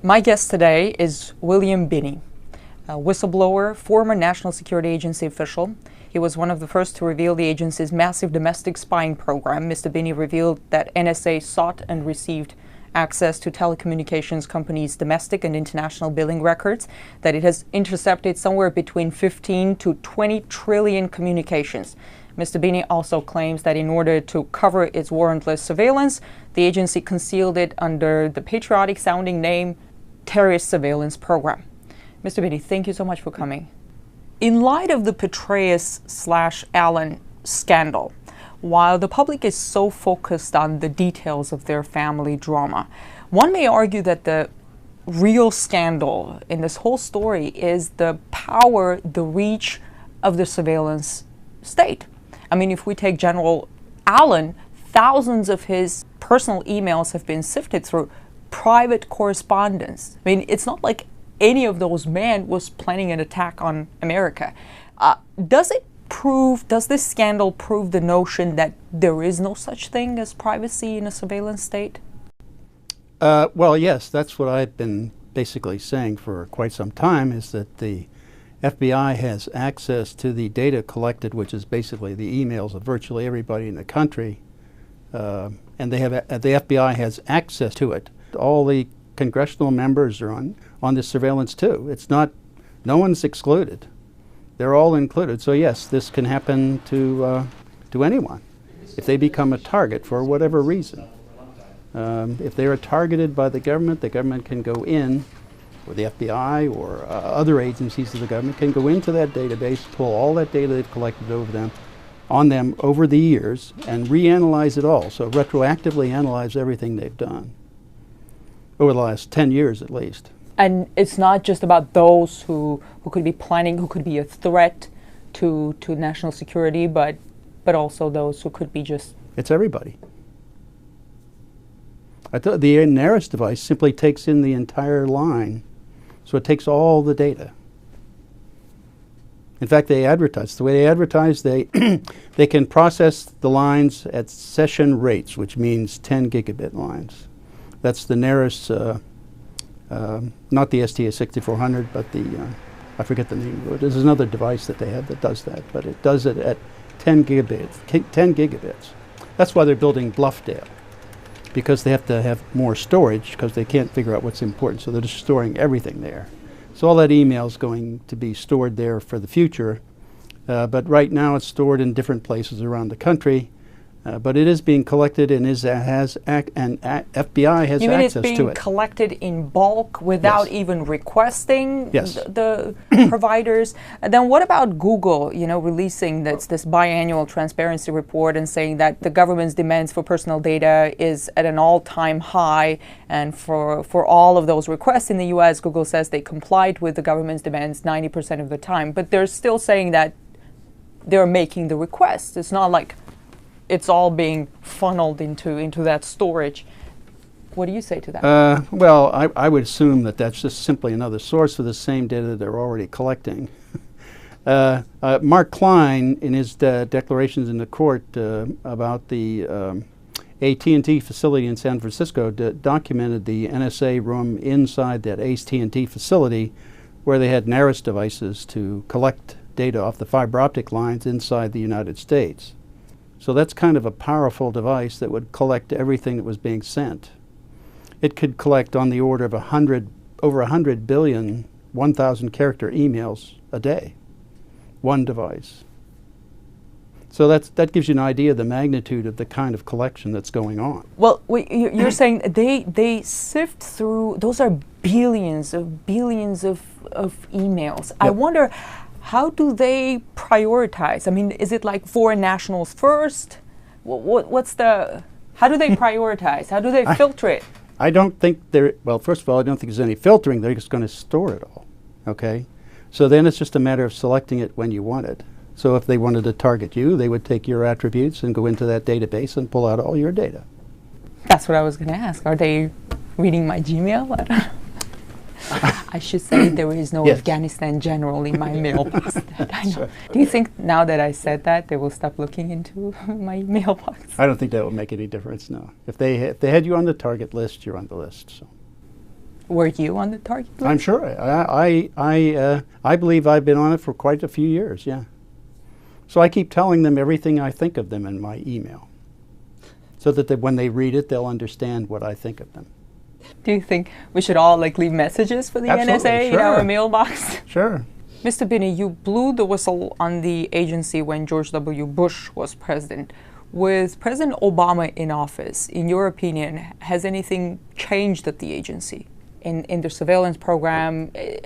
My guest today is William Binney, a whistleblower, former National Security Agency official. He was one of the first to reveal the agency's massive domestic spying program. Mr. Binney revealed that NSA sought and received access to telecommunications companies' domestic and international billing records, that it has intercepted somewhere between 15 to 20 trillion communications. Mr. Binney also claims that in order to cover its warrantless surveillance, the agency concealed it under the patriotic-sounding name Terrorist Surveillance Program. Mr. Binney, thank you so much for coming. In light of the Petraeus/Allen scandal, while the public is so focused on the details of their family drama, one may argue that the real scandal in this whole story is the power, the reach of the surveillance state. I mean, if we take General Allen, thousands of his personal emails have been sifted through private correspondence. I mean, it's not like any of those men was planning an attack on America. Does this scandal prove the notion that there is no such thing as privacy in a surveillance state? Well, yes, that's what I've been basically saying for quite some time, is that the FBI has access to the data collected, which is basically the emails of virtually everybody in the country, and the FBI has access to it. All the congressional members are on this surveillance too. It's not, no one's excluded. They're all included. So yes, this can happen to anyone if they become a target for whatever reason. If they are targeted by the government can go in, or the FBI or other agencies of the government can go into that database, pull all that data they've collected on them over the years and reanalyze it all. So retroactively analyze everything they've done over the last 10 years at least. And it's not just about those who could be planning, who could be a threat to national security, but also those who could be just... It's everybody. The NARIS device simply takes in the entire line. So it takes all the data. In fact, they advertise. The way they advertise, they can process the lines at session rates, which means 10 gigabit lines. That's the NARIS, not the STA6400, but the, I forget the name of it. There's another device that they have that does that, but it does it at 10 gigabits. 10 gigabits. That's why they're building Bluffdale, because they have to have more storage because they can't figure out what's important, so they're just storing everything there. So all that email is going to be stored there for the future, but right now it's stored in different places around the country, but it is being collected and FBI has access to it. You mean it's being collected in bulk without even requesting the providers? And then what about Google, releasing this biannual transparency report and saying that the government's demands for personal data is at an all-time high, and for all of those requests in the U.S., Google says they complied with the government's demands 90% of the time, but they're still saying that they're making the requests. It's not like it's all being funneled into that storage. What do you say to that? Well, I would assume that that's just simply another source of the same data that they're already collecting. Mark Klein, in his declarations in the court about the AT&T facility in San Francisco, documented the NSA room inside that AT&T facility where they had NARIS devices to collect data off the fiber optic lines inside the United States. So that's kind of a powerful device that would collect everything that was being sent. It could collect on the order of over 100 billion 1,000 character emails a day, one device. So that gives you an idea of the magnitude of the kind of collection that's going on. Well, you're saying they sift through, those are billions of emails. Yep. I wonder, how do they prioritize? I mean, is it like foreign nationals first? How do they prioritize? How do they filter it? I don't think well, first of all, I don't think there's any filtering. They're just going to store it all, okay? So then it's just a matter of selecting it when you want it. So if they wanted to target you, they would take your attributes and go into that database and pull out all your data. That's what I was going to ask. Are they reading my Gmail? I don't know. I should say there is no Afghanistan general in my mailbox. I know. Do you think now that I said that, they will stop looking into my mailbox? I don't think that will make any difference, no. If they had you on the target list, you're on the list. So. Were you on the target list? I'm sure. I believe I've been on it for quite a few years, yeah. So I keep telling them everything I think of them in my email, so that when they read it, they'll understand what I think of them. Do you think we should all leave messages for the Absolutely, NSA sure. in our mailbox? Sure. Mr. Binney, you blew the whistle on the agency when George W. Bush was president. With President Obama in office, in your opinion, has anything changed at the agency? In the surveillance program, in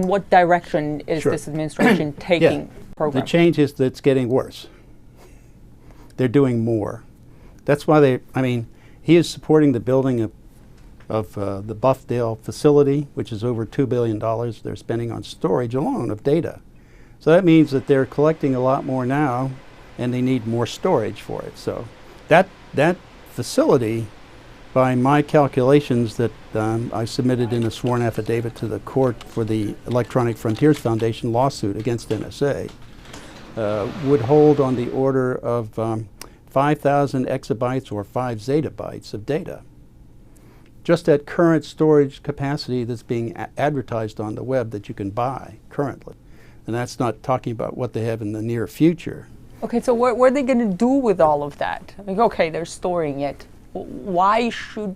what direction is this administration taking program? The change is that it's getting worse. They're doing more. That's why he is supporting the building of the Buffdale facility, which is over $2 billion they're spending on storage alone of data. So that means that they're collecting a lot more now, and they need more storage for it. So that facility, by my calculations that I submitted in a sworn affidavit to the court for the Electronic Frontiers Foundation lawsuit against NSA, would hold on the order of 5,000 exabytes or 5 zettabytes of data. Just at current storage capacity that's being advertised on the web that you can buy currently. And that's not talking about what they have in the near future. Okay, so what are they going to do with all of that? Like, okay, they're storing it. Why should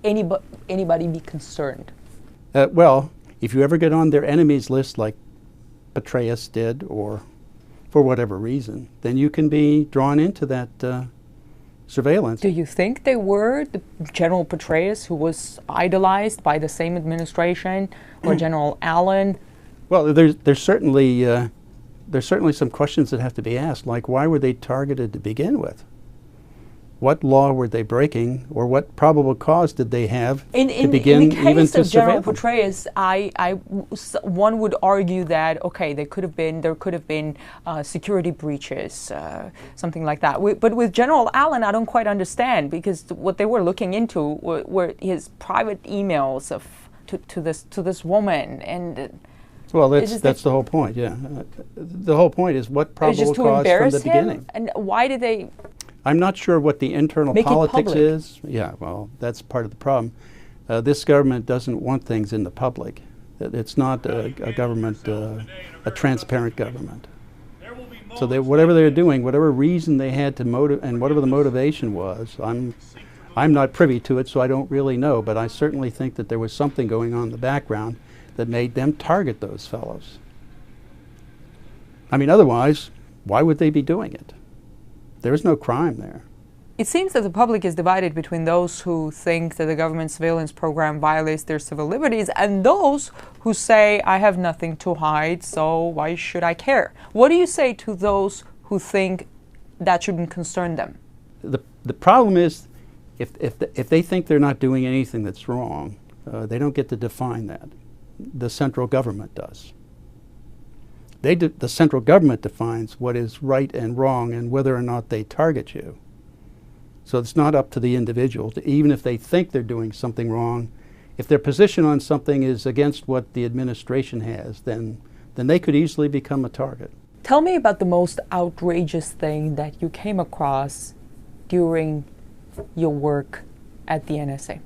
anybody be concerned? Well, if you ever get on their enemies list like Petraeus did, or for whatever reason, then you can be drawn into that surveillance. Do you think they were the General Petraeus, who was idolized by the same administration, or General Allen? Well, there's certainly some questions that have to be asked, like why were they targeted to begin with? What law were they breaking, or what probable cause did they have to begin even to surveil them? In the case of General Petraeus, one would argue that there could have been security breaches, something like that. But with General Allen, I don't quite understand, because what they were looking into were his private emails to this woman, and. Well, that's the whole point. Yeah, the whole point is what probable cause from the beginning. And why did they? I'm not sure what the internal politics is. Yeah, well, that's part of the problem. This government doesn't want things in the public. It's not a government, a transparent government. So whatever they're doing, whatever reason they had to and whatever the motivation was, I'm not privy to it, so I don't really know. But I certainly think that there was something going on in the background that made them target those fellows. I mean, otherwise, why would they be doing it? There is no crime there. It seems that the public is divided between those who think that the government surveillance program violates their civil liberties and those who say, I have nothing to hide, so why should I care? What do you say to those who think that shouldn't concern them? The problem is, if they think they're not doing anything that's wrong, they don't get to define that. The central government does. The central government defines what is right and wrong and whether or not they target you. So it's not up to the individual, even if they think they're doing something wrong. If their position on something is against what the administration has, then they could easily become a target. Tell me about the most outrageous thing that you came across during your work at the NSA.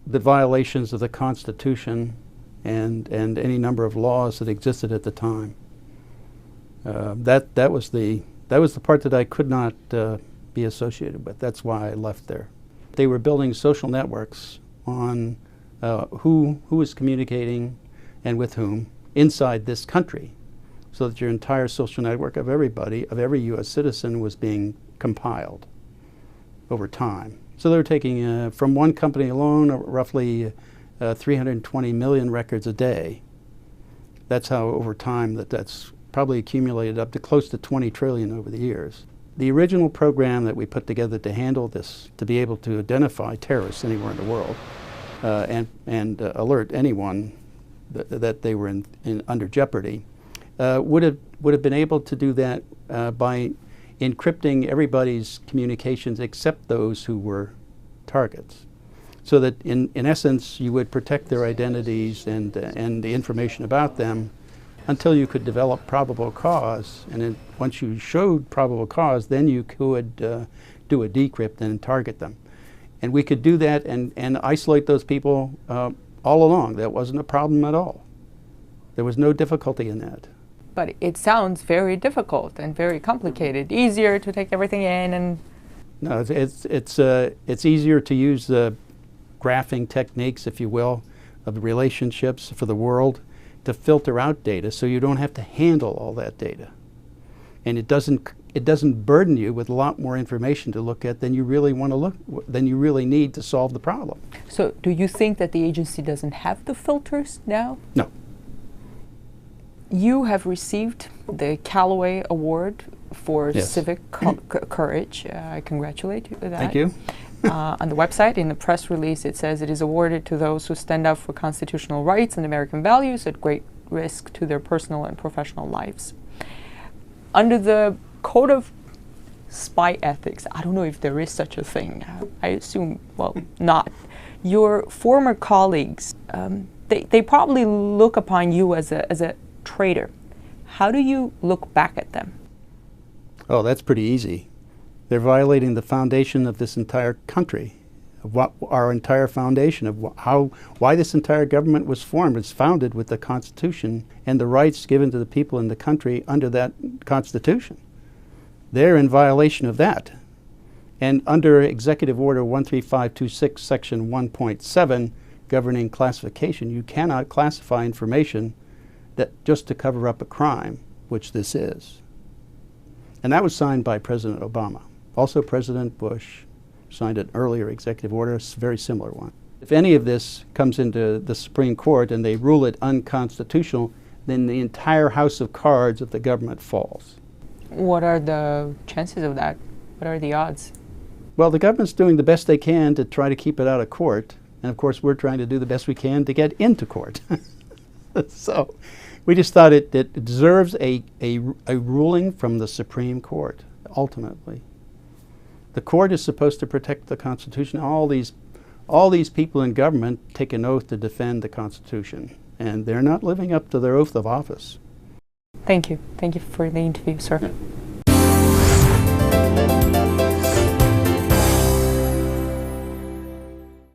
The violations of the Constitution and any number of laws that existed at the time. That was the part that I could not be associated with. That's why I left there. They were building social networks on who was communicating and with whom inside this country, so that your entire social network of everybody, of every U.S. citizen, was being compiled over time. So they were taking, from one company alone, roughly 320 million records a day. That's how, over time, that's probably accumulated up to close to 20 trillion over the years. The original program that we put together to handle this, to be able to identify terrorists anywhere in the world and alert anyone that they were under jeopardy, would have been able to do that by encrypting everybody's communications except those who were targets. So that in essence you would protect their identities and the information about them until you could develop probable cause. And then once you showed probable cause, then you could do a decrypt and target them. And we could do that and isolate those people all along. That wasn't a problem at all. There was no difficulty in that. But it sounds very difficult and very complicated. Easier to take everything in and... No, it's easier to use the graphing techniques, if you will, of the relationships for the world to filter out data so you don't have to handle all that data. And it doesn't burden you with a lot more information to look at than you really want to than you really need to solve the problem. So do you think that the agency doesn't have the filters now? No. You have received the Callaway Award for Yes. civic courage. I congratulate you for that. Thank you. On the website, in the press release, it says it is awarded to those who stand up for constitutional rights and American values at great risk to their personal and professional lives. Under the Code of Spy Ethics, I don't know if there is such a thing. I assume, well, not. Your former colleagues, they probably look upon you as a traitor. How do you look back at them? Oh, that's pretty easy. They're violating the foundation of this entire country, of our entire foundation of why this entire government was formed. It's founded with the Constitution and the rights given to the people in the country under that Constitution. They're in violation of that. And under Executive Order 13526, Section 1.7, governing classification, you cannot classify information that just to cover up a crime, which this is. And that was signed by President Obama. Also, President Bush signed an earlier executive order, a very similar one. If any of this comes into the Supreme Court and they rule it unconstitutional, then the entire house of cards of the government falls. What are the chances of that? What are the odds? Well, the government's doing the best they can to try to keep it out of court. And of course, we're trying to do the best we can to get into court. So we just thought it deserves a ruling from the Supreme Court, ultimately. The court is supposed to protect the Constitution. All these people in government take an oath to defend the Constitution, and they're not living up to their oath of office. Thank you. Thank you for the interview, sir.